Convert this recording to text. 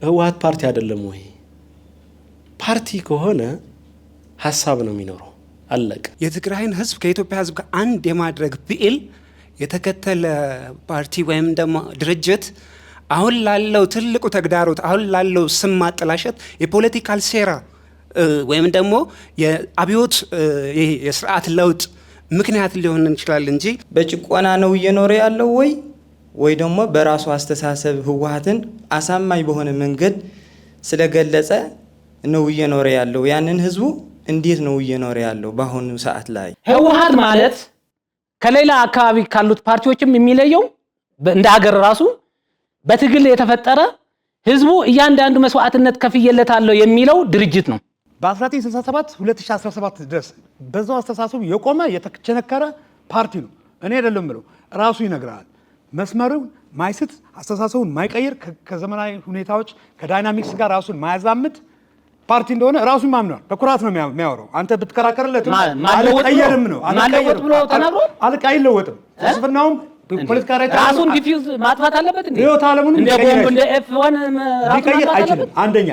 ህወሓት ፓርቲ አይደለም ወይ? ፓርቲ ከሆነ ሐሳብ ነው የሚኖረው። አለቀ። የትግራይን ህዝብ ከኢትዮጵያ ህዝብ ጋር አንድ የማድረግ ብዕል የተከተለ ፓርቲ ወይም ደግሞ ድርጅት አሁን ላለው ትልቁ ተግዳሮት አሁን ላለው ስም ማጠላሸት የፖለቲካል ሴራ ወይም ደግሞ የአብዮት የስርዓት ለውጥ ምክንያት ሊሆን ይችላል እንጂ በጭቆና ነው እየኖረ ያለው ወይ ደግሞ በራሱ አስተሳሰብ ህወሓትን አሳማኝ በሆነ መንገድ ስለገለጸ ነው እየኖረ ያለው። ያንን ህዝቡ እንዴት ነው እየኖረ ያለው በአሁኑ ሰዓት ላይ? ህወሓት ማለት ከሌላ አካባቢ ካሉት ፓርቲዎችም የሚለየው እንደ ሀገር ራሱ በትግል የተፈጠረ ህዝቡ እያንዳንዱ መስዋዕትነት ከፍየለታለው የሚለው ድርጅት ነው። በ1967 2017 ድረስ በዛው አስተሳሰቡ የቆመ የተቸነከረ ፓርቲ ነው። እኔ አይደለም ብለው ራሱ ይነግራል። መስመሩን ማይስት አስተሳሰቡን ማይቀይር ከዘመናዊ ሁኔታዎች ከዳይናሚክስ ጋር ራሱን ማያዛምድ ፓርቲ እንደሆነ ራሱ ማምኗል። በኩራት ነው የሚያወራው። አንተ ብትከራከርለት አልቀየርም ነው አልቀይለወጥም። ፍልስፍናውም ፖለቲካ ራሱን ዲፊውዝ ማጥፋት አለበት እንዴ? ሪዮት ዓለሙን እንደ ቦምብ እንደ F1 ራሱን ማጥፋት አለበት። አንደኛ